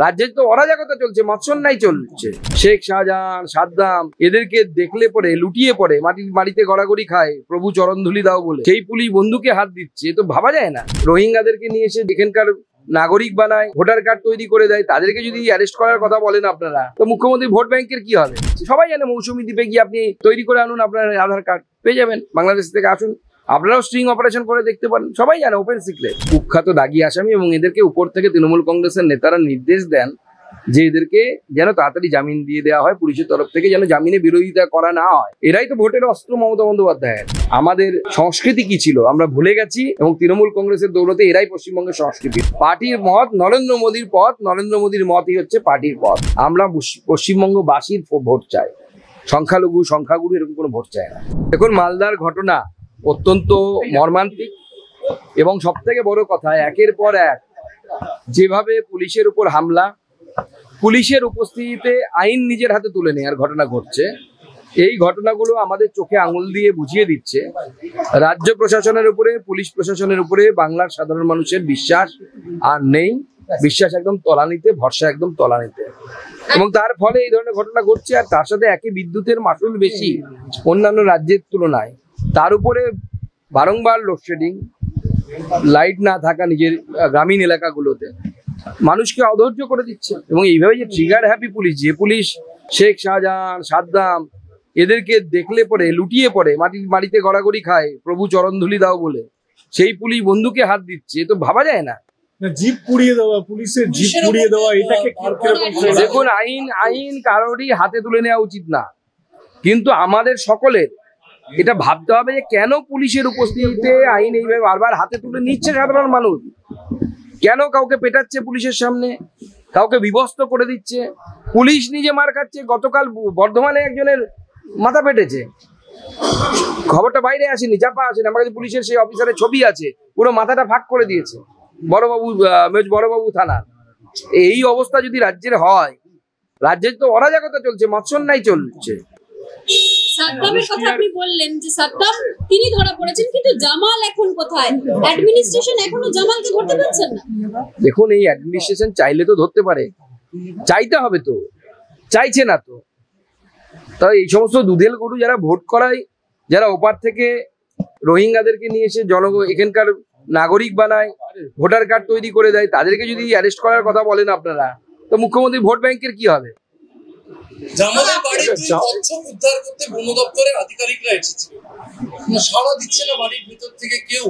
রাজ্যে তো অরাজকতা চলছে, মৎসন্যায় চলছে। শেখ শাহজাহান, সাদ্দাম এদেরকে দেখলে পরে লুটিয়ে পড়ে মাটিতে গড়াগড়ি খায়, প্রভু চরণধুলি দাও বলে। সেই পুলিশ বন্দুকে হাত দিচ্ছে, তো ভাবা যায় না। রোহিঙ্গাদেরকে নিয়ে এসে এখানকার নাগরিক বানায়, ভোটার কার্ড তৈরি করে দেয়, তাদেরকে যদি অ্যারেস্ট করার কথা বলেন আপনারা, তো মুখ্যমন্ত্রী ভোট ব্যাংকের কি হবে? সবাই জানে মৌসুমী দ্বীপে গিয়ে আপনি তৈরি করে আনুন, আপনার আধার কার্ড পেয়ে যাবেন। বাংলাদেশ থেকে আসুন, আপনারাও স্ট্রিং অপারেশন করে দেখতে পারেন, সবাই জানে ওপেন সিক্রেট। কুখ্যাত দাগী আসামি, এবং এদেরকে উপর থেকে তৃণমূল কংগ্রেসের নেতারা নির্দেশ দেন যে এদেরকে যেন তাড়াতাড়ি জামিন দিয়ে দেওয়া হয়, পুলিশের তরফ থেকে যেন জামিনে বিরোধিতা করা না হয়। এরাই তো ভোটের অস্ত্র মমতা বন্দ্যোপাধ্যায়ের। আমাদের সংস্কৃতি কি ছিল আমরা ভুলে গেছি, এবং তৃণমূল কংগ্রেসের দৌলতে এরাই পশ্চিমবঙ্গের সংস্কৃতি। পার্টির মত নরেন্দ্র মোদীর পথ, নরেন্দ্র মোদীর মতই হচ্ছে পার্টির পথ। আমরা পশ্চিমবঙ্গবাসীর ভোট চাই, সংখ্যালঘু সংখ্যাগুরু এরকম কোনো ভোট চাই না। দেখুন, মালদার ঘটনা অত্যন্ত মর্মান্তিক, এবং সব থেকে বড় কথা, একের পর এক যেভাবে পুলিশের উপর হামলা, পুলিশের উপস্থিতিতে আইন নিজের হাতে তুলে নেওয়ার ঘটনা ঘটছে, এই ঘটনাগুলো আমাদের চোখে আঙুল দিয়ে বুঝিয়ে দিচ্ছে রাজ্য প্রশাসনের উপরে, পুলিশ প্রশাসনের উপরে বাংলার সাধারণ মানুষের বিশ্বাস আর নেই। বিশ্বাস একদম তলানিতে, ভরসা একদম তলানিতে, এবং তার ফলে এই ধরনের ঘটনা ঘটছে। আর তার সাথে একই বিদ্যুতের মাসুল বেশি অন্যান্য রাজ্যের তুলনায়, তার উপরে বারংবার লোডশেডিং, লাইট না থাকা নিজের গ্রামীণ এলাকাগুলোতে মানুষকে অধৈর্য করে দিচ্ছে। এবং এইভাবে যে ট্রিগার হ্যাপি পুলিশ, যে পুলিশ শেখ শাহজাহান, সাদ্দাম এদেরকে দেখলে পরে লুটিয়ে পড়ে মাটিতে গড়াগড়ি খায়, প্রভু চরণধুলি দাও বলে, সেই পুলিশ বন্দুকে হাত দিচ্ছে, তো ভাবা যায় না। জিপ পুড়িয়ে দেওয়া, পুলিশের জিপ পুড়িয়ে দেওয়া, এটাকে দেখুন, আইন কারোরই হাতে তুলে নেওয়া উচিত না, কিন্তু আমাদের সকলের এটা ভাবতে হবে যে কেন পুলিশের উপস্থিতিতে আইন এইভাবে বারবার হাতে তুলে নিচ্ছে সাধারণ মানুষ। কেন কাউকে পেটাচ্ছে পুলিশের সামনে, কাউকে বিভস্ত করে দিচ্ছে, পুলিশ নিজে মার খাচ্ছে। গতকাল বর্ধমানে একজনের মাথা পেটেছে, খবরটা বাইরে আসেনি, চাপা আসেনি, আমার কাছে পুলিশের সেই অফিসারের ছবি আছে, পুরো মাথাটা ফাঁক করে দিয়েছে বড়বাবু থানা। এই অবস্থা যদি রাজ্যের হয়, রাজ্যের তো অরাজকতা চলছে, মৎসন্যায় চলছে। সাদ্দামের কথা আপনি বললেন যে সাদ্দাম তিনি ধরা পড়েছেন, কিন্তু জামাল এখন কোথায়? অ্যাডমিনিস্ট্রেশন এখনো জামালকে ধরতে পারছেন না। দেখুন, এই অ্যাডমিনিস্ট্রেশন চাইলে তো ধরতে পারে, চাইতে হবে তো, চাইছে না তো। তাই এই সমস্ত দুধেল গরু যারা ভোট করায়, যারা ওপার থেকে রোহিঙ্গাদেরকে নিয়ে এসে এখানকার নাগরিক বানায়, ভোটার কার্ড তৈরি করে দেয়, তাদেরকে যদি অ্যারেস্ট করার কথা বলেন আপনারা, তো মুখ্যমন্ত্রী ভোট ব্যাংকের কি হবে? জামালের বাড়ির কচ্ছপ উদ্ধার করতে বন দপ্তরের আধিকারিকরা এসেছে, সাড়া দিচ্ছে না বাড়ির ভিতর থেকে কেউ,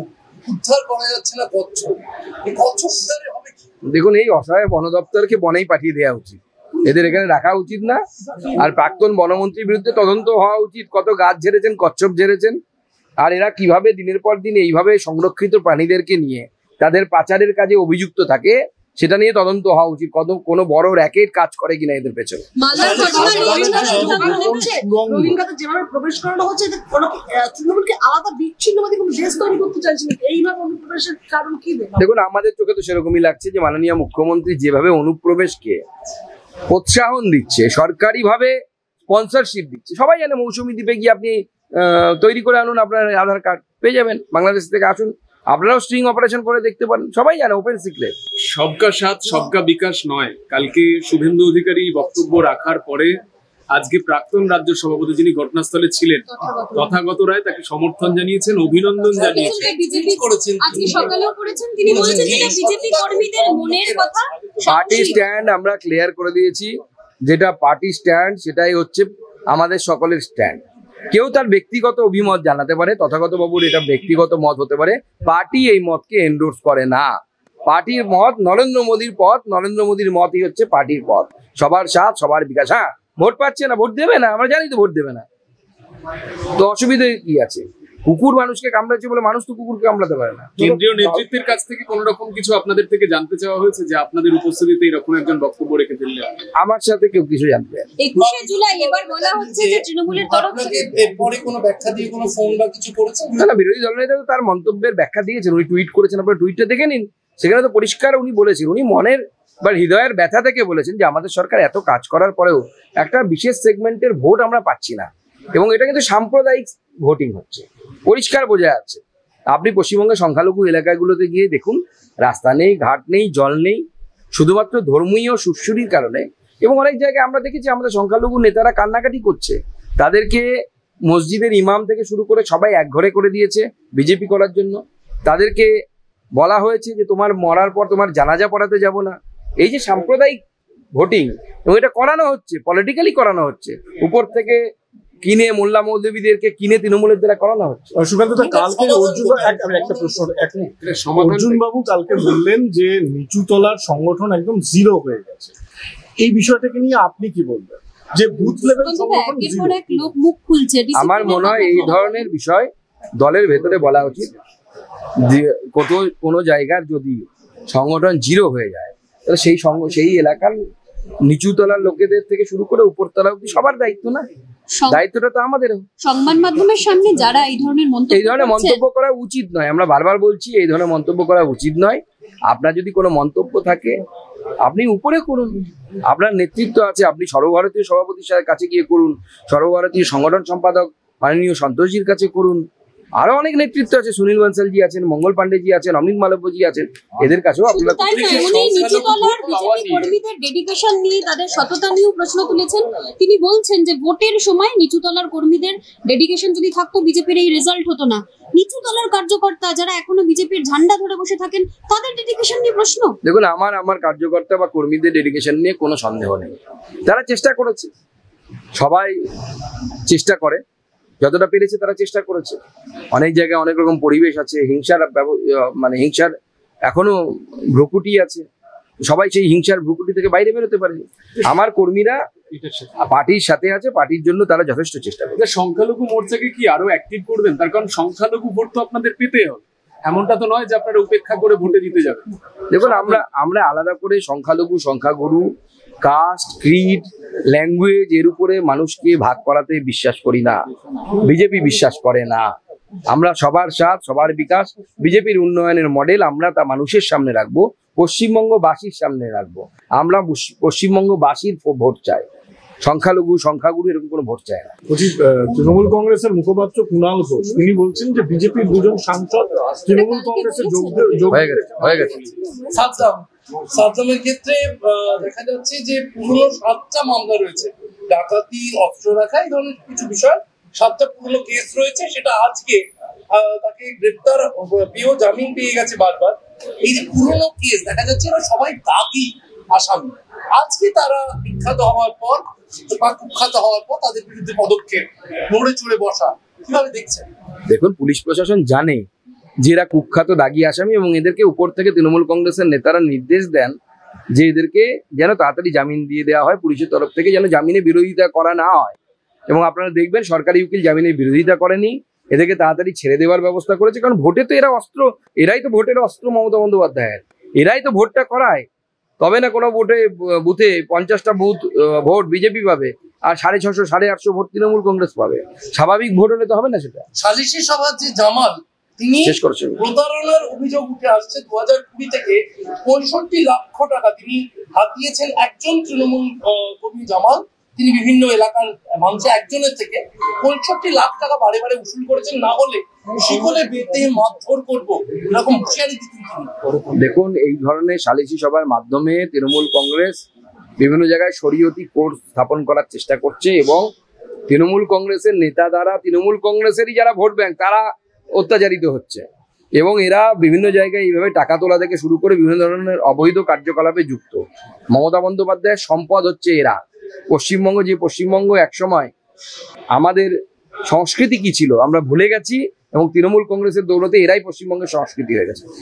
উদ্ধার করা যাচ্ছে না কচ্ছপ। এই কচ্ছপ উদ্ধারে হবে কি? দেখুন, এই অসহায় বন দপ্তরকে বনেই পাঠিয়ে দেওয়া উচিত, এদের এখানে রাখা উচিত না। আর প্রাক্তন বনমন্ত্রীর বিরুদ্ধে তদন্ত হওয়া উচিত, কত গাছ ঝেড়েছেন, কচ্ছপ ঝেড়েছেন, আর এরা কিভাবে দিনের পর দিন এইভাবে সংরক্ষিত প্রাণীদেরকে নিয়ে তাদের পাচারের কাজে অভিযুক্ত থাকে, সেটা নিয়ে তদন্ত হওয়া উচিত। কোনো বড় র্যাকেট কাজ করে কিনা এদের পেছনে। যেভাবে প্রবেশ করানো হচ্ছে, তৃণমূলকে আলাদা বিচ্ছিন্নবাদী কোনো দেশ তৈরি করতে চাইছেন, এইভাবে অনুপ্রবেশের কারণ কি? দেখুন, আমাদের চোখে তো সেরকমই লাগছে যে মাননীয় মুখ্যমন্ত্রী যেভাবে অনুপ্রবেশকে প্রোৎসাহন দিচ্ছে, সরকারিভাবে স্পন্সরশিপ দিচ্ছে। সবাই জানে মৌসুমী দ্বীপে গিয়ে আপনি তৈরি করে আনুন, আপনার আধার কার্ড পেয়ে যাবেন। বাংলাদেশ থেকে আসুন, আপনারাও স্ট্রিং অপারেশন করে দেখতে পারেন, সবাই জানে ওপেন সিক্রেট। সবকা সাথ সবকা বিকাশ নয়। কালকে শুভেন্দু অধিকারী বক্তব্য রাখার পরে আজকে প্রাক্তন রাজ্য সভাপতি যিনি ঘটনাস্থলে ছিলেন তথাগত রায় তাকে সমর্থন জানিয়েছেন, অভিনন্দন জানিয়েছেন। পার্টি স্ট্যান্ড আমরা ক্লিয়ার করে দিয়েছি, যেটা পার্টি স্ট্যান্ড সেটাই হচ্ছে আমাদের সকলের স্ট্যান্ড। কেউ তার ব্যক্তিগত অভিমত জানাতে পারে, তথাগত বাবুর এটা ব্যক্তিগত মত হতে পারে, পার্টি এই মতকে এন্ডোর্স করে না। পার্টির মত নরেন্দ্র মোদীর পথ, নরেন্দ্র মোদীর মতই হচ্ছে পার্টির পথ। সবার সাথ, সবার বিকাশ। হ্যাঁ, ভোট পাচ্ছে না, ভোট দেবে না, আমরা জানি তো ভোট দেবে না, তো অসুবিধা কি আছে? কুকুর মানুষকে কামড়াচ্ছে বলে মানুষ তো কুকুরকে কামড়াতে পারে না। কেন্দ্রীয় নেতৃত্বের কাছ থেকে কোন রকম কিছু আপনাদের থেকে জানতে চাওয়া হয়েছে যে আপনাদের উপস্থিতিতে এরকম একজন বক্তব্য রেখে ফেললে? আমার সাথে কেউ কিছু জানতে পারে। 21শে জুলাই এবার বলা হচ্ছে যে তৃণমূলের তরফ থেকে এরপরে কোনো ব্যাখ্যা দিয়ে কোনো ফোন বা কিছু করেছেন? না, বিরোধী দলনেতা তো তার মন্তব্যের ব্যাখ্যা দিয়েছেন, উনি টুইট করেছেন, আপনারা টুইটটা দেখে নিন। সেখানে তো পরিষ্কার উনি বলেছেন, উনি মনের বা হৃদয়ের ব্যথা থেকে বলেছেন যে আমাদের সরকার এত কাজ করার পরেও একটা বিশেষ সেগমেন্টের ভোট আমরা পাচ্ছি না, এবং এটা কিন্তু সাম্প্রদায়িক ভোটিং হচ্ছে, পরিষ্কার বোঝা যাচ্ছে। আপনি পশ্চিমবঙ্গের সংখ্যালঘু এলাকাগুলোতে গিয়ে দেখুন, রাস্তা নেই, ঘাট নেই, জল নেই, শুধুমাত্র ধর্মীয় সুশ্রুরির কারণে। এবং অনেক জায়গায় আমরা দেখেছি আমাদের সংখ্যালঘু নেতারা কান্নাকাটি করছে, তাদেরকে মসজিদের ইমাম থেকে শুরু করে সবাই একঘরে করে দিয়েছে বিজেপি করার জন্য। তাদেরকে বলা হয়েছে যে তোমার মরার পর তোমার জানাজা পড়াতে যাব না। এই যে সাম্প্রদায়িক ভোটিং এবং এটা করানো হচ্ছে, পলিটিক্যালি করানো হচ্ছে, উপর থেকে কিনে মোল্লা মৌলবীদেরকে কিনে তৃণমূলের দ্বারা করানো হচ্ছে। সুকান্ত দা, কালকে একটা প্রশ্ন, অর্জুন বাবু কালকে বললেন যে নিচুতলার সংগঠন একদম জিরো হয়ে গেছে, এই বিষয়টাকে নিয়ে আপনি কি বলবেন? যে বুথ লেভেল সংগঠন জিরো। লোক মুখ খুলছে। আমার মনে হয় এই ধরনের বিষয় দলের ভেতরে বলা উচিত। যে কোনো জায়গার যদি সংগঠন জিরো হয়ে যায় তাহলে সেই এলাকার নিচুতলার লোকেদের থেকে শুরু করে উপরতলা অব্দি সবার দায়িত্ব না? দায়িত্বটা তো আমাদের। সংবাদ মাধ্যমের সামনে যারা এই ধরনের মন্তব্য করা উচিত নয়। আমরা বারবার বলছি এই ধরনের মন্তব্য করা উচিত নয়। আপনার যদি কোনো মন্তব্য থাকে আপনি উপরে করুন, আপনার নেতৃত্ব আছে, আপনি সর্বভারতীয় সভাপতির কাছে গিয়ে করুন, সর্বভারতীয় সংগঠন সম্পাদক মাননীয় সন্তোষজির কাছে করুন, আরো অনেক নেতৃত্ব আছে, সুনীল বনসালজি আছেন, মঙ্গল পান্ডেজি আছেন, অমিত মালব্যজি আছেন, এদের কাছেও আপনারা কর্মীদের ডেডিকেশন নিয়ে তাদের সততা নিয়েও প্রশ্ন তুলেছেন। তিনি বলছেন যে ভোটের সময় নিচুতলার কর্মীদের ডেডিকেশন যদি থাকতো বিজেপির এই রেজাল্ট হতো না। নিচুতলার কার্যকর্তা যারা এখনো বিজেপির ঝান্ডা ধরে বসে থাকেন তাদের ডেডিকেশন নিয়ে প্রশ্ন। দেখুন, আমার কার্যকর্তা বা কর্মীদের ডেডিকেশন নিয়ে কোনো সন্দেহ নেই। তারা চেষ্টা করেছে, সবাই চেষ্টা করে, যতটা পেরেছে তারা চেষ্টা করেছে। অনেক জায়গায় অনেক রকম পরিবেশ আছে, হিংসার এখনো ভ্রুকুটি আছে, সবাই সেই হিংসার ভ্রুকুটি থেকে বাইরে বেরোতে পারেনি। আমার কর্মীরা পার্টির সাথে আছে, পার্টির জন্য তারা যথেষ্ট চেষ্টা করে। সংখ্যালঘু মোর্চাকে কি আরো অ্যাক্টিভ করবেন? তার কারণ সংখ্যালঘু ভোট তো আপনাদের পেতে হবে, এমনটা তো নয় যে আপনারা উপেক্ষা করে ভোটে দিতে যাবেন। দেখুন, আমরা আলাদা করে সংখ্যালঘু, সংখ্যাগুরু, কাস্ট, ক্রিড, ল্যাঙ্গুয়েজ এর উপরে মানুষকে ভাগ করাতে বিশ্বাস করি না। বিজেপি বিশ্বাস করে না। আমরা সবার সাথ, সবার বিকাশ, বিজেপির উন্নয়নের মডেল আমরা তা মানুষের সামনে রাখবো, পশ্চিমবঙ্গবাসীর সামনে রাখবো। আমরা পশ্চিমবঙ্গবাসীর ভোট চাই, সংখ্যালঘু, সংখ্যাগুরু এরকম কোনো ভোট চাই না। তৃণমূল কংগ্রেসের মুখপাত্র কুণাল ঘোষ তিনি বলছেন যে বিজেপির দুজন সাংসদ তৃণমূল কংগ্রেসে হয়ে গেছে। সাদ্দামের ক্ষেত্রে দেখা যাচ্ছে যে পুরনো 7টা মামলা রয়েছে, ডাকাতি, অস্ত্র রাখা, এই ধরনের কিছু বিষয় 7টা পুরনো কেস রয়েছে। সেটা আজকে তাকে গ্রেপ্তার পেয়েও জামিন পেয়ে গেছে বারবার। এই যে পুরনো কেস দেখা যাচ্ছে এরা সবাই দাগি আসামি। আজকে তারা বিখ্যাত হওয়ার পর বা কুখ্যাত হওয়ার পর তাদের বিরুদ্ধে পদক্ষেপ, নড়ে চড়ে বসা, কিভাবে দেখছেন? দেখুন, পুলিশ প্রশাসন জানে যে এরা কুখ্যাত দাগি আসামি এবং এদেরকে উপর থেকে তৃণমূল কংগ্রেসের নেতারা নির্দেশ দেন যে এদেরকে যেন তাড়াতাড়ি জামিন দিয়ে দেওয়া হয়, পুলিশের তরফ থেকে যেন জামিনে বিরোধিতা করা না হয়। এবং আপনারা দেখবেন সরকারি উকিল জামিনের বিরোধিতা করেনি, এদেরকে তাড়াতাড়ি ছেড়ে দেওয়ার ব্যবস্থা করেছে। কারণ ভোটে তো এরা অস্ত্র, এরাই তো ভোটের অস্ত্র মমতা বন্দ্যোপাধ্যায়ের, এরাই তো ভোটটা করায়। তবে না কোনো বুথে 50টা ভোট বিজেপি পাবে আর 650, 850 ভোট তৃণমূল কংগ্রেস পাবে। স্বাভাবিক ভোট হলে তো হবে না সেটা। সালিশি সভার যে জামাল, তিনি প্রতারণার অভিযোগ উঠে আসছে। 2020 থেকে 65 লক্ষ টাকা তিনি হাতিয়েছেন একজন তৃণমূল কর্মী জামাল। তিনি বিভিন্ন এলাকার মানুষের একজনের থেকে 65 লাখ টাকা বারে বারে উসুল করেছেন, না হলে শিকলে বেঁধে মারধর করবো, এরকম হুঁশিয়ারি দিতেন তিনি। দেখুন, এই ধরনের সালিশি সভার মাধ্যমে তৃণমূল কংগ্রেস বিভিন্ন জায়গায় শরীয়তি কোর্ট স্থাপন করার চেষ্টা করছে এবং তৃণমূল কংগ্রেসের নেতা দ্বারা তৃণমূল কংগ্রেসেরই যারা ভোট ব্যাংক তারা অত্যাচারিত হচ্ছে এবং এরা বিভিন্ন জায়গায় এইভাবে টাকা তোলা থেকে শুরু করে বিভিন্ন ধরনের অবৈধ কার্যকলাপে যুক্ত। মমতা বন্দ্যোপাধ্যায়ের সম্পদ হচ্ছে এরা। পশ্চিমবঙ্গ একসময় আমাদের সংস্কৃতি কি ছিল আমরা ভুলে গেছি এবং তৃণমূল কংগ্রেসের দৌলতে এরাই পশ্চিমবঙ্গের সংস্কৃতি হয়ে গেছে।